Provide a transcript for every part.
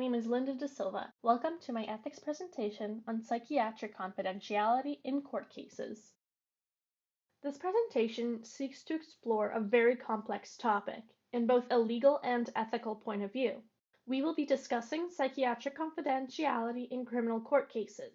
name is Linda Da Silva. Welcome to my ethics presentation on psychiatric confidentiality in court cases. This presentation seeks to explore a very complex topic in both a legal and ethical point of view. We will be discussing psychiatric confidentiality in criminal court cases.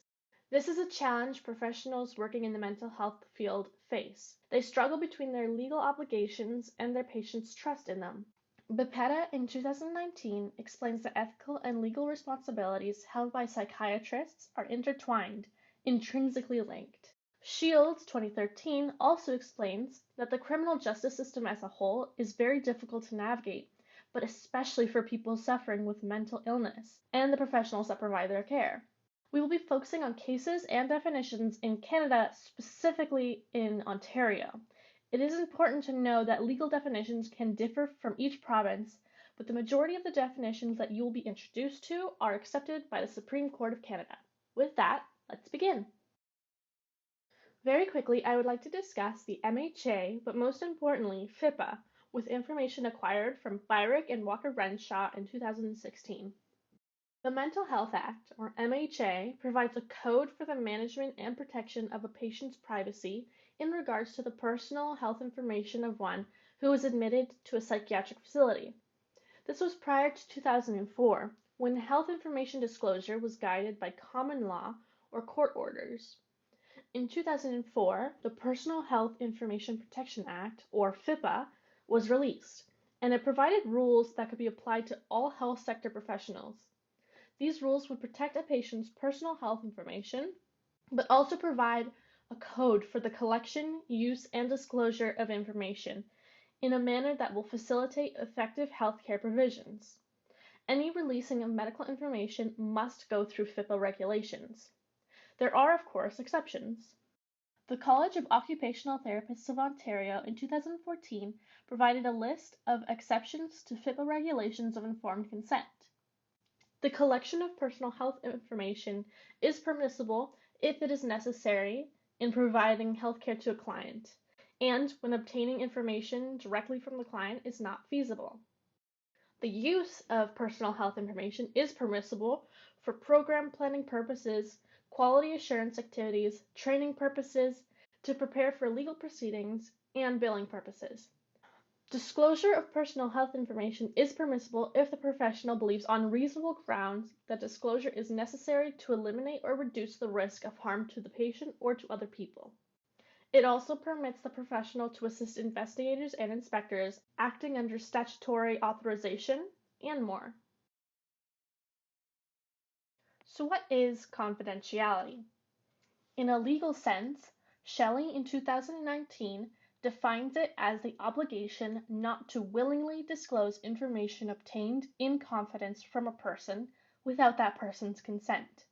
This is a challenge professionals working in the mental health field face. They struggle between their legal obligations and their patients' trust in them. Bepeda in 2019 explains that ethical and legal responsibilities held by psychiatrists are intertwined, intrinsically linked. Shields 2013 also explains that the criminal justice system as a whole is very difficult to navigate, but especially for people suffering with mental illness and the professionals that provide their care. We will be focusing on cases and definitions in Canada, specifically in Ontario. It is important to know that legal definitions can differ from each province, but the majority of the definitions that you will be introduced to are accepted by the Supreme Court of Canada. With that, let's begin. Very quickly, I would like to discuss the MHA, but most importantly, FIPA, with information acquired from Byrick and Walker-Renshaw in 2016. The Mental Health Act, or MHA, provides a code for the management and protection of a patient's privacy in regards to the personal health information of one who is admitted to a psychiatric facility. This was prior to 2004, when health information disclosure was guided by common law or court orders. In 2004, the Personal Health Information Protection Act, or FIPA, was released, and it provided rules that could be applied to all health sector professionals. These rules would protect a patient's personal health information, but also provide a code for the collection, use, and disclosure of information in a manner that will facilitate effective healthcare provisions. Any releasing of medical information must go through FIPA regulations. There are, of course, exceptions. The College of Occupational Therapists of Ontario in 2014 provided a list of exceptions to FIPA regulations of informed consent. The collection of personal health information is permissible if it is necessary in providing healthcare to a client, and when obtaining information directly from the client is not feasible. The use of personal health information is permissible for program planning purposes, quality assurance activities, training purposes, to prepare for legal proceedings, and billing purposes. Disclosure of personal health information is permissible if the professional believes on reasonable grounds that disclosure is necessary to eliminate or reduce the risk of harm to the patient or to other people. It also permits the professional to assist investigators and inspectors acting under statutory authorization, and more. So what is confidentiality? In a legal sense, Shelley in 2019 defines it as the obligation not to willingly disclose information obtained in confidence from a person without that person's consent.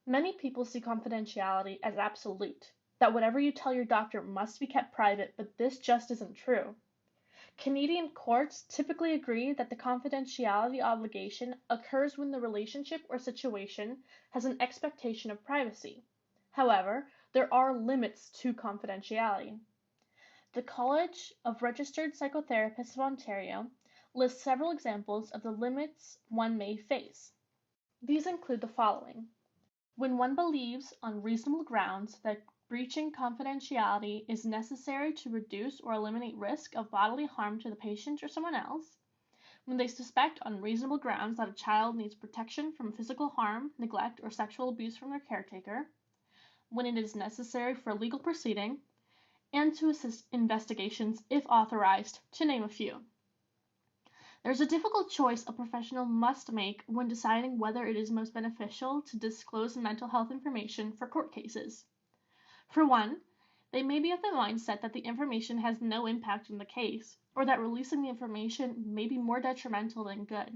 Many people see confidentiality as absolute, that whatever you tell your doctor must be kept private, but this just isn't true. Canadian courts typically agree that the confidentiality obligation occurs when the relationship or situation has an expectation of privacy. However, there are limits to confidentiality. The College of Registered Psychotherapists of Ontario lists several examples of the limits one may face. These include the following: when one believes on reasonable grounds that breaching confidentiality is necessary to reduce or eliminate risk of bodily harm to the patient or someone else, when they suspect on reasonable grounds that a child needs protection from physical harm, neglect, or sexual abuse from their caretaker, when it is necessary for legal proceeding, and to assist investigations if authorized, to name a few. There's a difficult choice a professional must make when deciding whether it is most beneficial to disclose mental health information for court cases. For one, they may be of the mindset that the information has no impact on the case, or that releasing the information may be more detrimental than good.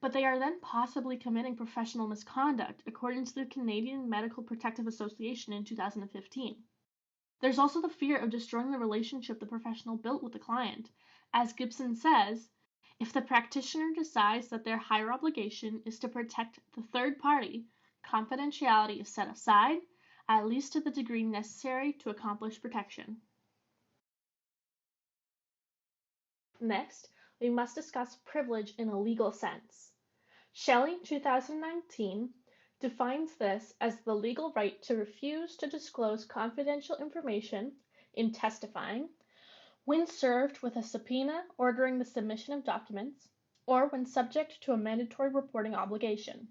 But they are then possibly committing professional misconduct, according to the Canadian Medical Protective Association in 2015. There's also the fear of destroying the relationship the professional built with the client. As Gibson says, if the practitioner decides that their higher obligation is to protect the third party, confidentiality is set aside, at least to the degree necessary to accomplish protection. Next, we must discuss privilege in a legal sense. Shelley, 2019, defines this as the legal right to refuse to disclose confidential information in testifying, when served with a subpoena ordering the submission of documents, or when subject to a mandatory reporting obligation.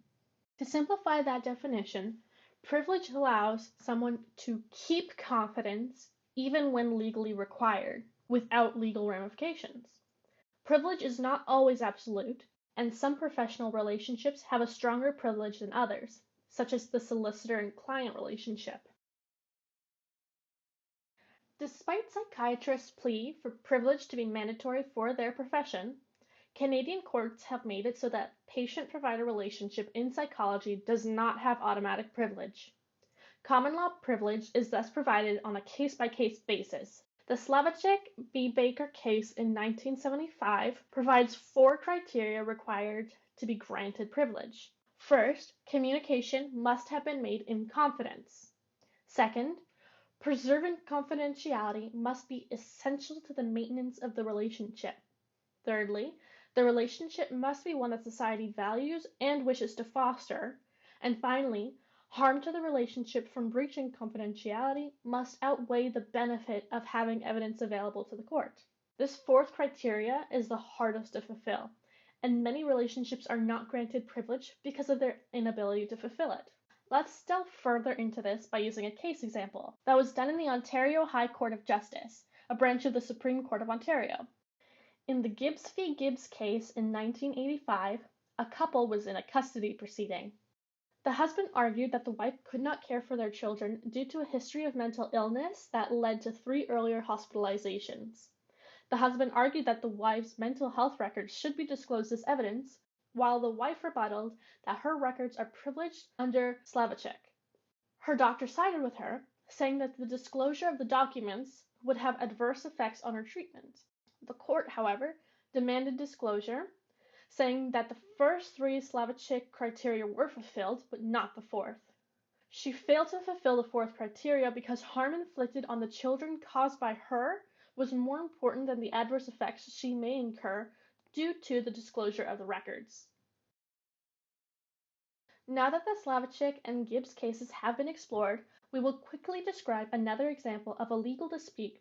To simplify that definition, privilege allows someone to keep confidence even when legally required, without legal ramifications. Privilege is not always absolute, and some professional relationships have a stronger privilege than others, such as the solicitor and client relationship. Despite psychiatrists' plea for privilege to be mandatory for their profession, Canadian courts have made it so that patient-provider relationship in psychology does not have automatic privilege. Common law privilege is thus provided on a case-by-case basis. The Slavacek v. Baker case in 1975 provides 4 criteria required to be granted privilege. First, communication must have been made in confidence. Second, preserving confidentiality must be essential to the maintenance of the relationship. Thirdly, the relationship must be one that society values and wishes to foster. And finally, harm to the relationship from breaching confidentiality must outweigh the benefit of having evidence available to the court. This 4th criteria is the hardest to fulfill, and many relationships are not granted privilege because of their inability to fulfill it. Let's delve further into this by using a case example that was done in the Ontario High Court of Justice, a branch of the Supreme Court of Ontario. In the Gibbs v. Gibbs case in 1985, a couple was in a custody proceeding. The husband argued that the wife could not care for their children due to a history of mental illness that led to 3 earlier hospitalizations. The husband argued that the wife's mental health records should be disclosed as evidence, while the wife rebutted that her records are privileged under Slavacek. Her doctor sided with her, saying that the disclosure of the documents would have adverse effects on her treatment. The court, however, demanded disclosure, saying that the first 3 Slavacek criteria were fulfilled, but not the 4th. She failed to fulfill the 4th criteria because harm inflicted on the children caused by her was more important than the adverse effects she may incur due to the disclosure of the records. Now that the Slavacek and Gibbs cases have been explored, we will quickly describe another example of a legal dispute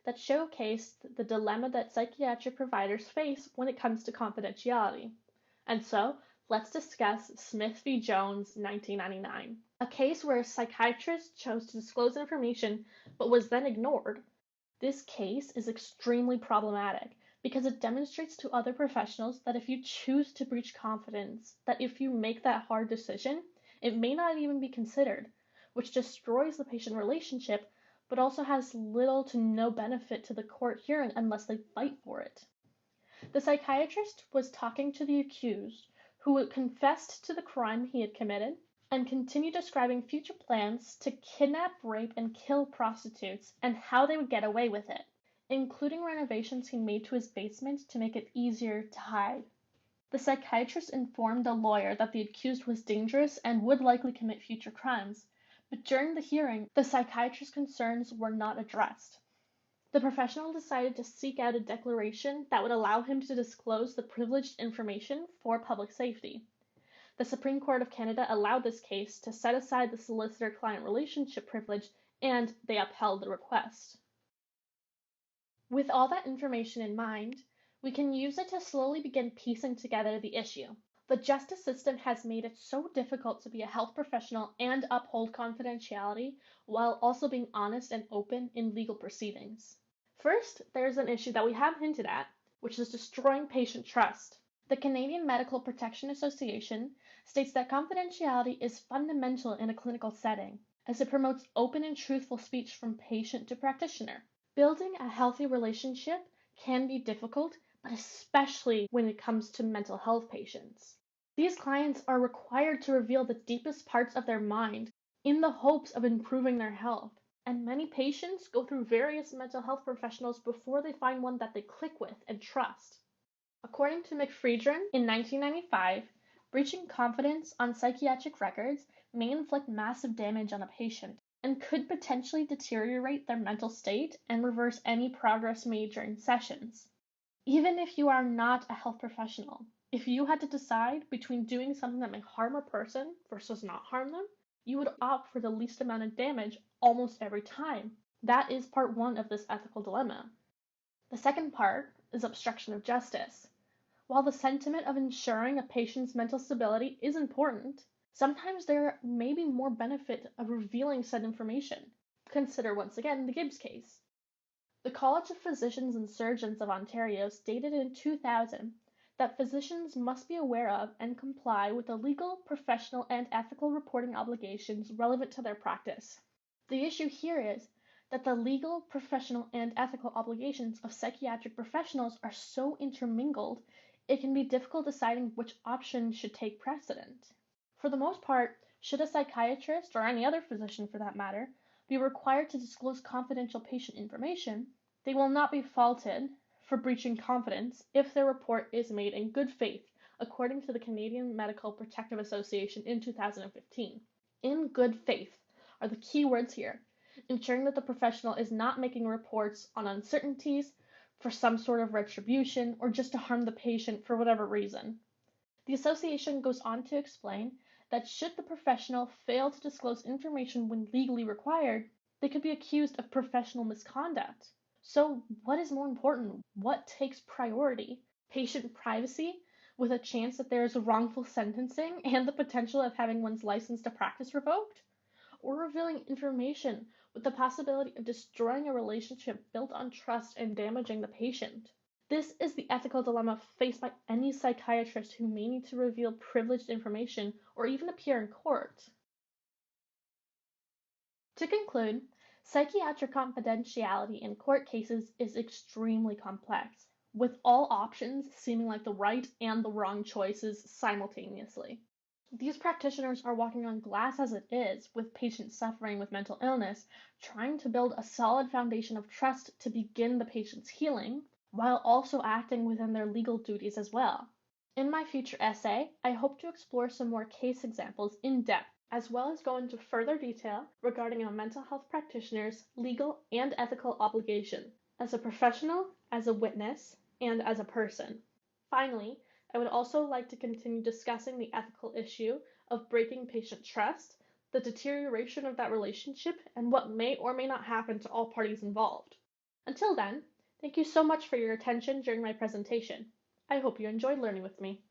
that showcased the dilemma that psychiatric providers face when it comes to confidentiality. And so, let's discuss Smith v. Jones, 1999, a case where a psychiatrist chose to disclose information but was then ignored. This case is extremely problematic because it demonstrates to other professionals that if you choose to breach confidence, that if you make that hard decision, it may not even be considered, which destroys the patient relationship but also has little to no benefit to the court hearing unless they fight for it. The psychiatrist was talking to the accused, who confessed to the crime he had committed, and continued describing future plans to kidnap, rape, and kill prostitutes and how they would get away with it, including renovations he made to his basement to make it easier to hide. The psychiatrist informed the lawyer that the accused was dangerous and would likely commit future crimes, but during the hearing, the psychiatrist's concerns were not addressed. The professional decided to seek out a declaration that would allow him to disclose the privileged information for public safety. The Supreme Court of Canada allowed this case to set aside the solicitor-client relationship privilege, and they upheld the request. With all that information in mind, we can use it to slowly begin piecing together the issue. The justice system has made it so difficult to be a health professional and uphold confidentiality while also being honest and open in legal proceedings. First, there's an issue that we have hinted at, which is destroying patient trust. The Canadian Medical Protection Association states that confidentiality is fundamental in a clinical setting, as it promotes open and truthful speech from patient to practitioner. Building a healthy relationship can be difficult, but especially when it comes to mental health patients. These clients are required to reveal the deepest parts of their mind in the hopes of improving their health, and many patients go through various mental health professionals before they find one that they click with and trust. According to McFriedren in 1995, breaching confidence on psychiatric records may inflict massive damage on a patient and could potentially deteriorate their mental state and reverse any progress made during sessions. Even if you are not a health professional, If you had to decide between doing something that may harm a person versus not harm them, you would opt for the least amount of damage almost every time. That is part one of this ethical dilemma. The second part is obstruction of justice. While the sentiment of ensuring a patient's mental stability is important, sometimes there may be more benefit of revealing said information. Consider once again the Gibbs case. The College of Physicians and Surgeons of Ontario stated in 2000 that physicians must be aware of and comply with the legal, professional, and ethical reporting obligations relevant to their practice. The issue here is that the legal, professional, and ethical obligations of psychiatric professionals are so intermingled, it can be difficult deciding which option should take precedent. For the most part, should a psychiatrist, or any other physician for that matter, be required to disclose confidential patient information, they will not be faulted for breaching confidence if their report is made in good faith, according to the Canadian Medical Protective Association in 2015. In good faith are the key words here, ensuring that the professional is not making reports on uncertainties for some sort of retribution or just to harm the patient for whatever reason. The association goes on to explain that should the professional fail to disclose information when legally required, they could be accused of professional misconduct. So, what is more important? What takes priority? Patient privacy, with a chance that there is a wrongful sentencing and the potential of having one's license to practice revoked? Or revealing information with the possibility of destroying a relationship built on trust and damaging the patient? This is the ethical dilemma faced by any psychiatrist who may need to reveal privileged information or even appear in court. To conclude, psychiatric confidentiality in court cases is extremely complex, with all options seeming like the right and the wrong choices simultaneously. These practitioners are walking on glass as it is, with patients suffering with mental illness, trying to build a solid foundation of trust to begin the patient's healing, while also acting within their legal duties as well. In my future essay, I hope to explore some more case examples in depth, as well as go into further detail regarding a mental health practitioner's legal and ethical obligation, as a professional, as a witness, and as a person. Finally, I would also like to continue discussing the ethical issue of breaking patient trust, the deterioration of that relationship, and what may or may not happen to all parties involved. Until then, thank you so much for your attention during my presentation. I hope you enjoyed learning with me.